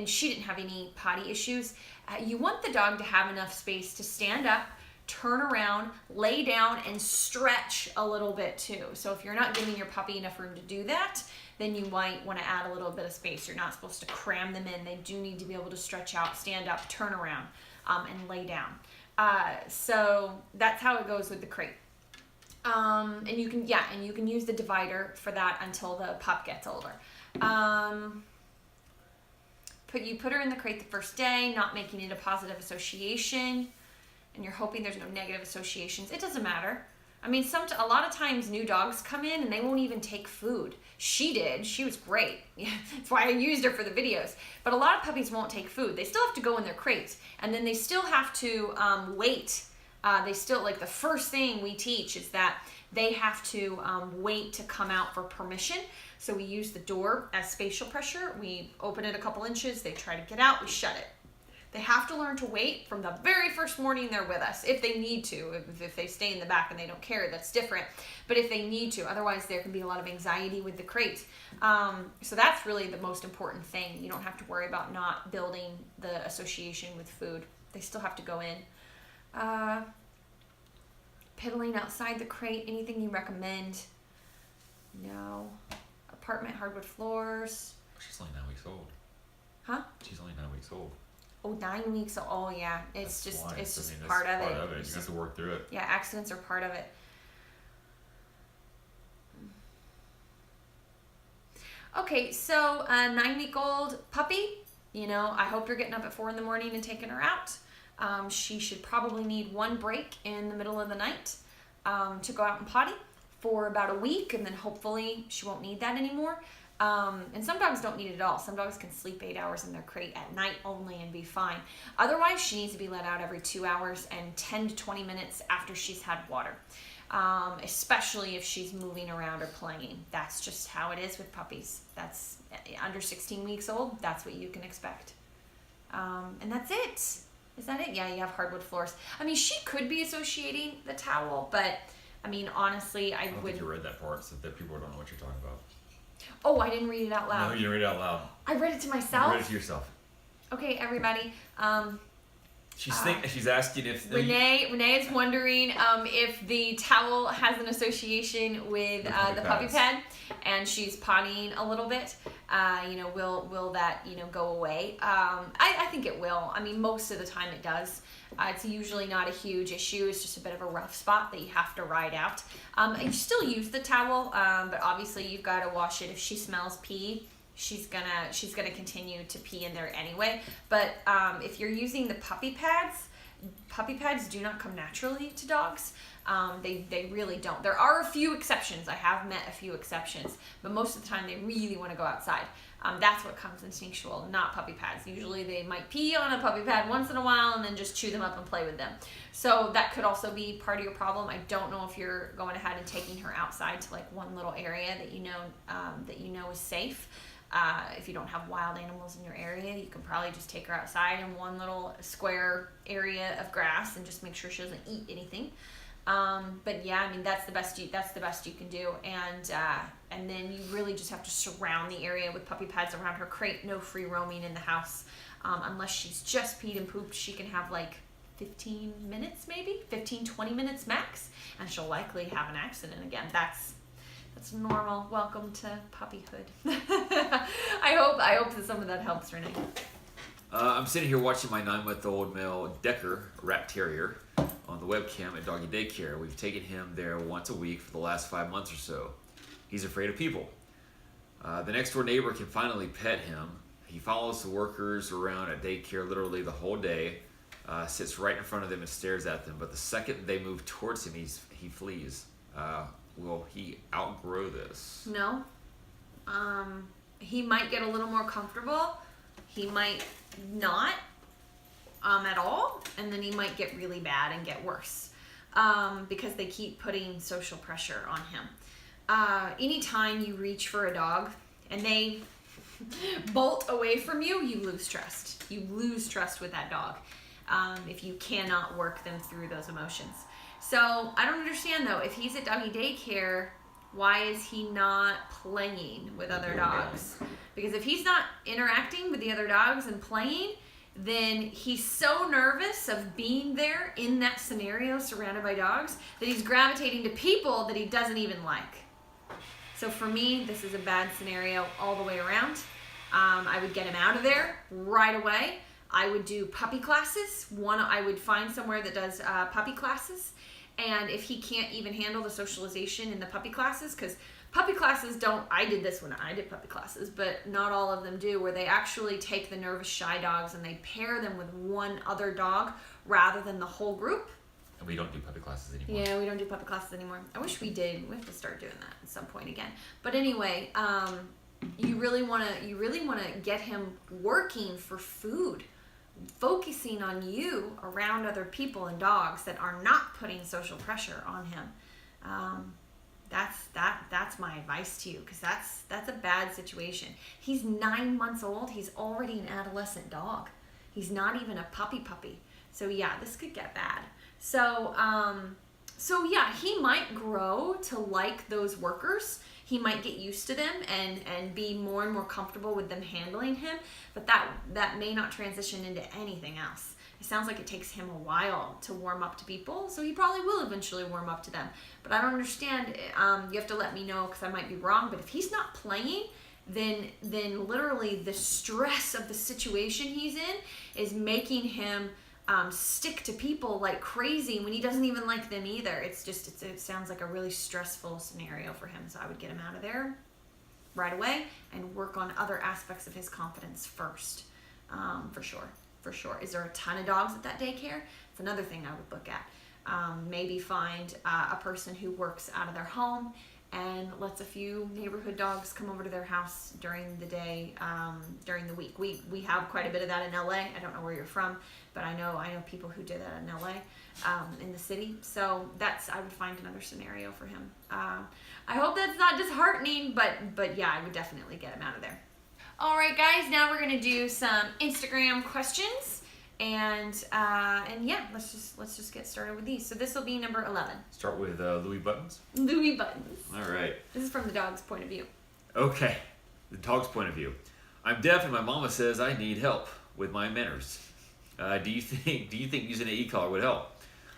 she didn't have any potty issues. You want the dog to have enough space to stand up, turn around, lay down, and stretch a little bit too. So if you're not giving your puppy enough room to do that, then you might want to add a little bit of space. You're not supposed to cram them in. They do need to be able to stretch out, stand up, turn around, and lay down. So that's how it goes with the crate. And you can use the divider for that until the pup gets older. You put her in the crate the first day, not making it a positive association, and you're hoping there's no negative associations. It doesn't matter. I mean, a lot of times new dogs come in and they won't even take food. She did. She was great. Yeah, that's why I used her for the videos. But a lot of puppies won't take food. They still have to go in their crates, and then they still have to wait. The first thing we teach is that they have to wait to come out for permission. So we use the door as spatial pressure. We open it a couple inches. They try to get out. We shut it. They have to learn to wait from the very first morning they're with us, if they need to. If they stay in the back and they don't care, that's different. But if they need to, otherwise there can be a lot of anxiety with the crate. So that's really the most important thing. You don't have to worry about not building the association with food. They still have to go in. Piddling outside the crate, anything you recommend? No. Apartment hardwood floors. She's only 9 weeks old. Huh? She's only 9 weeks old. Oh, 9 weeks. Oh, yeah. It's That's just why. it's just I mean, part of that's it. Part of it. It's You have just- to work through it. Yeah, accidents are part of it. Okay, so a 9-week-old puppy. I hope you're getting up at 4 in the morning and taking her out. She should probably need one break in the middle of the night to go out and potty for about a week, and then hopefully she won't need that anymore. And some dogs don't need it at all. Some dogs can sleep 8 hours in their crate at night only and be fine. Otherwise, she needs to be let out every 2 hours and 10 to 20 minutes after she's had water, especially if she's moving around or playing. That's just how it is with puppies. That's under 16 weeks old. That's what you can expect. And that's it. Is that it? Yeah, you have hardwood floors. I mean, she could be associating the towel, but I mean, honestly, I don't would. think you read that part, so that people don't know what you're talking about. Oh, I didn't read it out loud. No, you didn't read it out loud. I read it to myself. You read it to yourself. Okay, everybody. She's asking if Renee is wondering if the towel has an association with the puppy pad, and she's pottying a little bit. Will that go away? I think it will. I mean, most of the time it does. It's usually not a huge issue. It's just a bit of a rough spot that you have to ride out. You still use the towel, but obviously you've got to wash it. If she smells pee, she's gonna continue to pee in there anyway. But if you're using the puppy pads do not come naturally to dogs. They really don't. There are a few exceptions. I have met a few exceptions, but most of the time they really want to go outside. That's what comes instinctual, not puppy pads. Usually they might pee on a puppy pad once in a while and then just chew them up and play with them. So that could also be part of your problem. I don't know if you're going ahead and taking her outside to like one little area that you know is safe. If you don't have wild animals in your area, you can probably just take her outside in one little square area of grass and just make sure she doesn't eat anything. But yeah, I mean that's the best you can do, and then you really just have to surround the area with puppy pads around her crate. No free roaming in the house, unless she's just peed and pooped. She can have like 15 minutes, maybe 15-20 minutes max, and she'll likely have an accident again. That's normal. Welcome to puppyhood. I hope that some of that helps, Renee. I'm sitting here watching my 9-month-old male Decker rat terrier on the webcam at doggy daycare. We've taken him there once a week for the last 5 months or so. He's afraid of people. The next door neighbor can finally pet him. He follows the workers around at daycare literally the whole day. sits right in front of them and stares at them. But the second they move towards him, he flees. Will he outgrow this? No. He might get a little more comfortable. He might not at all. And then he might get really bad and get worse because they keep putting social pressure on him. Anytime you reach for a dog and they bolt away from you, you lose trust. You lose trust with that dog if you cannot work them through those emotions. So I don't understand though, if he's at doggy daycare, why is he not playing with other dogs? Because if he's not interacting with the other dogs and playing, then he's so nervous of being there in that scenario surrounded by dogs that he's gravitating to people that he doesn't even like. So for me, this is a bad scenario all the way around. I would get him out of there right away. I would do puppy classes. I would find somewhere that does puppy classes. And if he can't even handle the socialization in the puppy classes, because puppy classes I did this when I did puppy classes, but not all of them do, where they actually take the nervous, shy dogs and they pair them with one other dog rather than the whole group. And we don't do puppy classes anymore. Yeah, we don't do puppy classes anymore. I wish we did. We have to start doing that at some point again. But anyway, you really want to get him working for food, focusing on you around other people and dogs that are not putting social pressure on him. That's my advice to you, because that's a bad situation. He's 9 months old. He's already an adolescent dog. He's not even a puppy. So yeah, this could get bad. So yeah, he might grow to like those workers. He might get used to them and be more and more comfortable with them handling him, but that may not transition into anything else. It sounds like it takes him a while to warm up to people, so he probably will eventually warm up to them. But I don't understand. You have to let me know, because I might be wrong, but if he's not playing, then literally the stress of the situation he's in is making him stick to people like crazy when he doesn't even like them either. It sounds like a really stressful scenario for him. So I would get him out of there right away and work on other aspects of his confidence first, for sure. Is there a ton of dogs at that daycare? It's another thing I would look at. Maybe find a person who works out of their home and lets a few neighborhood dogs come over to their house during the day, during the week. We have quite a bit of that in LA. I don't know where you're from, but I know people who do that in LA, in the city. So I would find another scenario for him. I hope that's not disheartening, but yeah, I would definitely get him out of there. All right, guys, now we're gonna do some Instagram questions. And yeah, let's just get started with these. So this will be number 11. Start with Louis Buttons. Louis Buttons. All right. This is from the dog's point of view. Okay, the dog's point of view. I'm deaf and my mama says I need help with my manners. Do you think using an e-collar would help?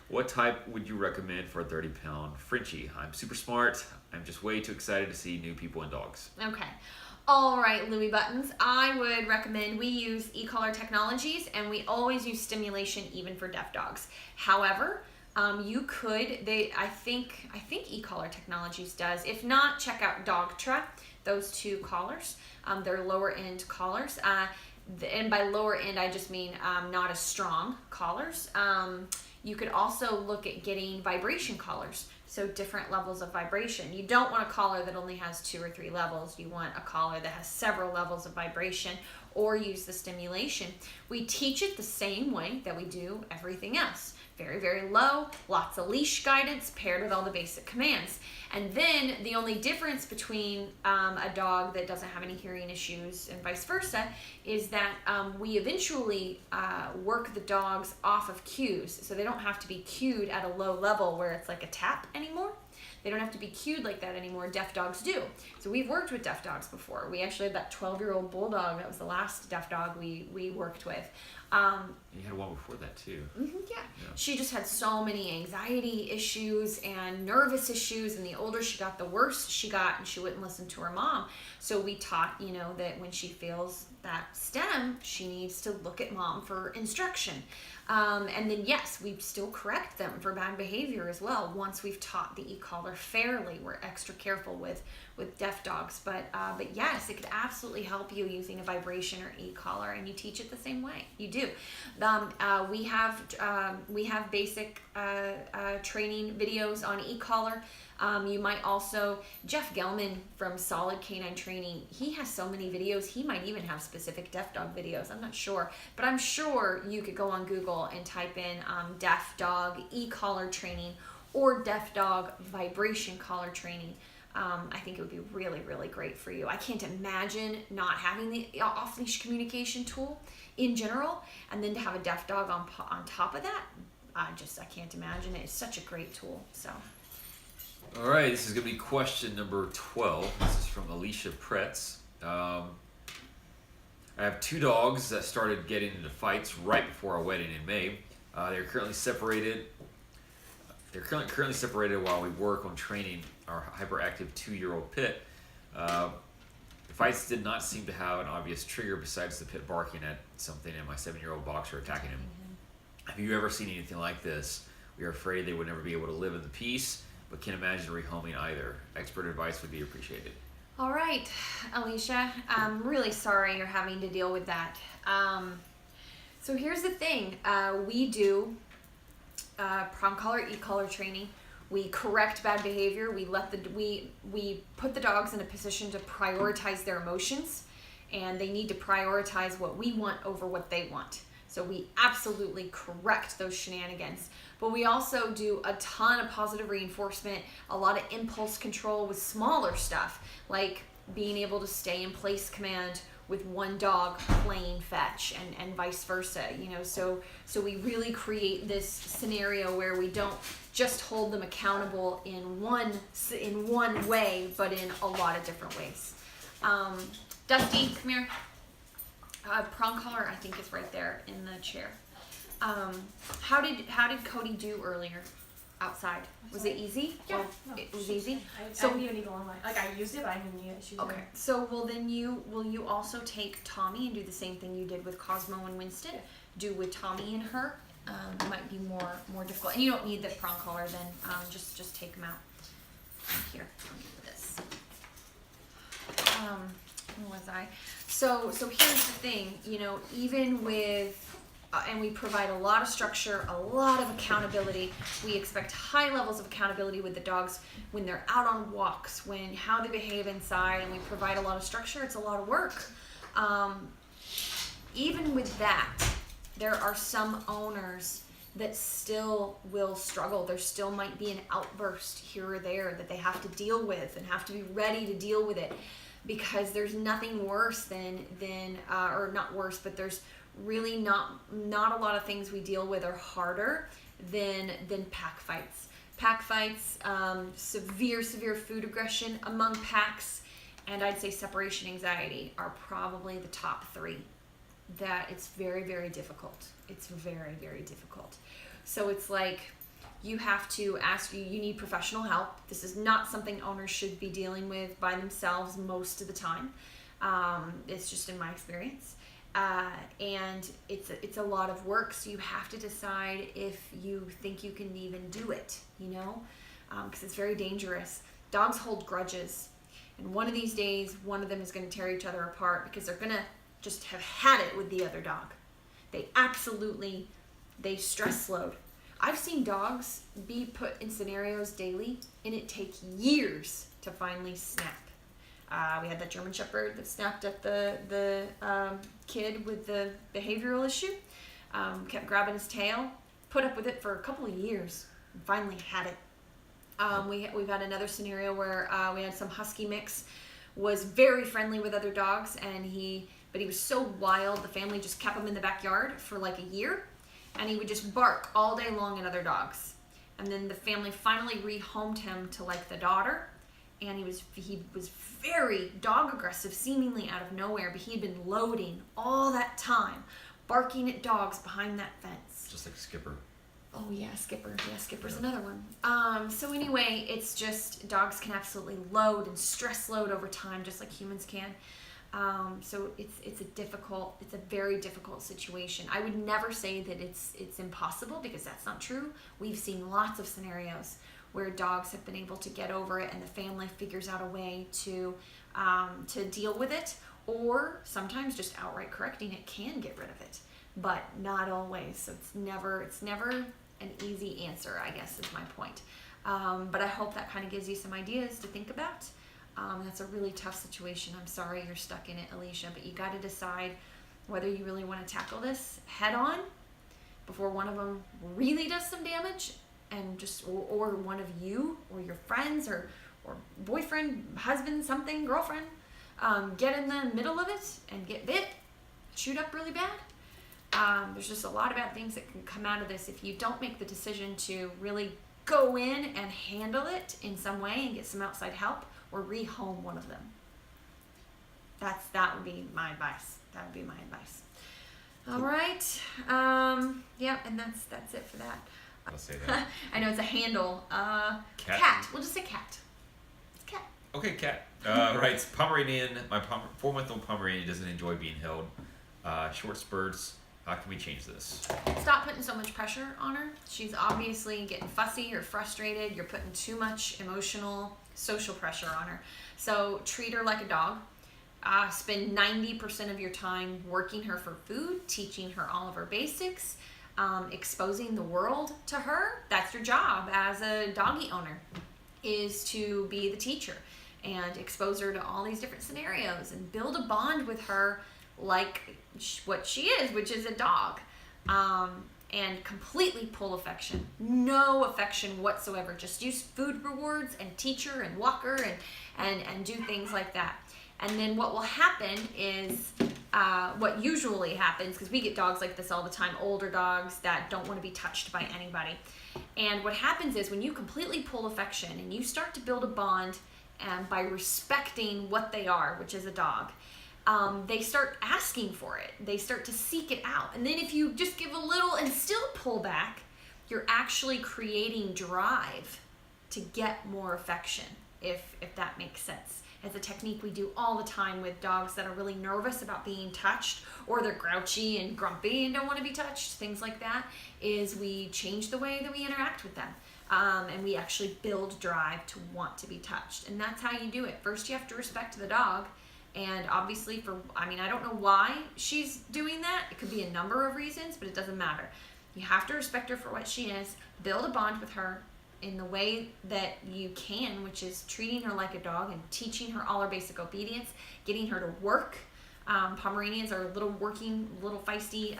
What type would you recommend for a 30-pound Frenchie? I'm super smart. I'm just way too excited to see new people and dogs. Okay. All right, Louis Buttons. I would recommend we use e-collar technologies, and we always use stimulation even for deaf dogs. However, you could, I think e-collar technologies does. If not, check out Dogtra, those two collars. They're lower end collars. And by lower end, I just mean not as strong collars. You could also look at getting vibration collars. So different levels of vibration. You don't want a collar that only has 2 or 3 levels. You want a collar that has several levels of vibration, or use the stimulation. We teach it the same way that we do everything else. Very, very low, lots of leash guidance paired with all the basic commands. And then the only difference between a dog that doesn't have any hearing issues and vice versa is that we eventually work the dogs off of cues. So they don't have to be cued at a low level where it's like a tap anymore. They don't have to be cued like that anymore. Deaf dogs do. So we've worked with deaf dogs before. We actually had that 12-year-old bulldog. That was the last deaf dog we worked with. You had one before that too. Yeah. She just had so many anxiety issues and nervous issues, and the older she got, the worse she got, and she wouldn't listen to her mom. So we taught, that when she feels that stem, she needs to look at mom for instruction. And then yes, we still correct them for bad behavior as well. Once we've taught the e-collar fairly, we're extra careful with deaf dogs. But yes, it could absolutely help you using a vibration or e-collar, and you teach it the same way. You do. We have basic training videos on e-collar. You might also, Jeff Gelman from Solid Canine Training, he has so many videos. He might even have specific deaf dog videos. I'm not sure, but I'm sure you could go on Google and type in deaf dog e-collar training or deaf dog vibration collar training. I think it would be really, really great for you. I can't imagine not having the off-leash communication tool in general, and then to have a deaf dog on top of that, I can't imagine it. It's such a great tool. So. All right, this is going to be question number 12. This is from Alicia Pretz. I have 2 dogs that started getting into fights right before our wedding in May. They're currently separated. They're currently separated while we work on training our hyperactive 2-year-old pit. The fights did not seem to have an obvious trigger besides the pit barking at something and my 7-year-old boxer attacking him. Have you ever seen anything like this? We are afraid they would never be able to live in the peace, but can't imagine rehoming either. Expert advice would be appreciated. All right, Alicia, I'm really sorry you're having to deal with that. So here's the thing. We do prong collar, e-collar training. We correct bad behavior. We put the dogs in a position to prioritize their emotions, and they need to prioritize what we want over what they want. So we absolutely correct those shenanigans. But we also do a ton of positive reinforcement, a lot of impulse control with smaller stuff, like being able to stay in place command with one dog playing fetch and vice versa, you know. So we really create this scenario where we don't just hold them accountable in one way, but in a lot of different ways. Dusty, come here. Prong collar, I think, is right there in the chair. How did Cody do earlier outside? Was it easy? Yeah, It was easy. I didn't even need to go online. Like, I used it, but I didn't need it. Okay. So will you also take Tommy and do the same thing you did with Cosmo and Winston? Yeah. Do with Tommy and her. It might be more difficult. And you don't need the prong collar then. Just take them out. Here, let me do this. Where was I? So here's the thing, you know, even with, and we provide a lot of structure, a lot of accountability. We expect high levels of accountability with the dogs when they're out on walks, how they behave inside, and we provide a lot of structure. It's a lot of work. Even with that, there are some owners that still will struggle. There still might be an outburst here or there that they have to deal with and have to be ready to deal with it. Because there's nothing worse or not worse, but there's really not a lot of things we deal with are harder than pack fights. Pack fights, severe food aggression among packs, and I'd say separation anxiety are probably the top 3. That it's very, very difficult. It's very, very difficult. So it's like, you have to ask, you need professional help. This is not something owners should be dealing with by themselves most of the time. It's just in my experience. And it's a lot of work, so you have to decide if you think you can even do it, you know, because it's very dangerous. Dogs hold grudges, and one of these days, one of them is going to tear each other apart because they're going to just have had it with the other dog. They stress load. I've seen dogs be put in scenarios daily, and it takes years to finally snap. We had that German Shepherd that snapped at the kid with the behavioral issue, kept grabbing his tail, put up with it for a couple of years, and finally had it. We've had another scenario where we had some husky mix, was very friendly with other dogs, but he was so wild, the family just kept him in the backyard for like a year. And he would just bark all day long at other dogs. And then the family finally rehomed him to like the daughter. And he was very dog aggressive, seemingly out of nowhere, but he had been loading all that time, barking at dogs behind that fence. Just like Skipper. Oh yeah, Skipper. Yeah, Skipper's another one. So anyway, it's just dogs can absolutely load and stress load over time, just like humans can. So it's a very difficult situation. I would never say that it's impossible, because that's not true. We've seen lots of scenarios where dogs have been able to get over it, and the family figures out a way to deal with it, or sometimes just outright correcting it can get rid of it, but not always. So it's never an easy answer, I guess, is my point. But I hope that kind of gives you some ideas to think about. That's a really tough situation. I'm sorry you're stuck in it, Alicia, but you got to decide whether you really want to tackle this head on before one of them really does some damage, and just or one of you or your friends or boyfriend, husband, something, girlfriend, get in the middle of it and get bit, shoot up really bad. There's just a lot of bad things that can come out of this if you don't make the decision to really go in and handle it in some way and get some outside help, or rehome one of them. That would be my advice. That would be my advice. All right. Yeah, and that's it for that. I'll say that. I know it's a handle. Cat. Cat. We'll just say cat. It's cat. Okay, cat. Right, Pomeranian. My 4-month-old Pomeranian doesn't enjoy being held. Short spurts. How can we change this? Stop putting so much pressure on her. She's obviously getting fussy or frustrated. You're putting too much emotional, social pressure on her. So treat her like a dog. Spend 90% of your time working her for food, teaching her all of her basics, exposing the world to her. That's your job as a doggy owner, is to be the teacher and expose her to all these different scenarios and build a bond with her like what she is, which is a dog. And completely pull affection. No affection whatsoever. Just use food rewards and teach her and walk her and do things like that. And then what will happen is, what usually happens, because we get dogs like this all the time, older dogs that don't want to be touched by anybody. And what happens is when you completely pull affection and you start to build a bond, by respecting what they are, which is a dog, they start asking for it. They start to seek it out. And then if you just give a little and still pull back, you're actually creating drive to get more affection, if that makes sense. It's a technique we do all the time with dogs that are really nervous about being touched, or they're grouchy and grumpy and don't want to be touched, things like that, is we change the way that we interact with them. And we actually build drive to want to be touched. And that's how you do it. First, you have to respect the dog. And obviously I don't know why she's doing that. It could be a number of reasons, but it doesn't matter. You have to respect her for what she is, build a bond with her in the way that you can, which is treating her like a dog and teaching her all her basic obedience, getting her to work. Pomeranians are little feisty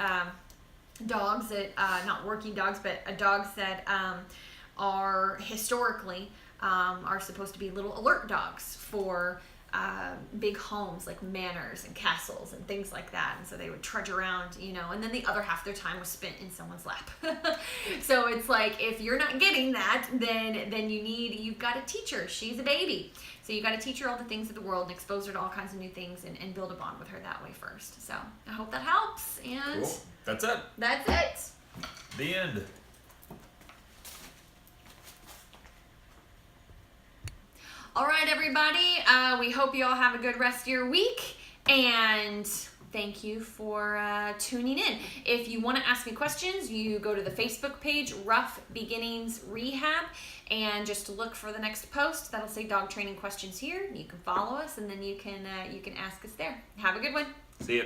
dogs that, not working dogs, but dogs that are historically are supposed to be little alert dogs for big homes like manors and castles and things like that. And so they would trudge around, and then the other half of their time was spent in someone's lap. So it's like, if you're not getting that, then you've got to teach her. She's a baby. So you got to teach her all the things of the world and expose her to all kinds of new things and build a bond with her that way first. So I hope that helps. And Cool. That's it. that's it. The end. All right, everybody. We hope you all have a good rest of your week, and thank you for tuning in. If you want to ask me questions, you go to the Facebook page, Ruff Beginnings Rehab, and just look for the next post. That'll say dog training questions here. You can follow us, and then you can ask us there. Have a good one. See ya.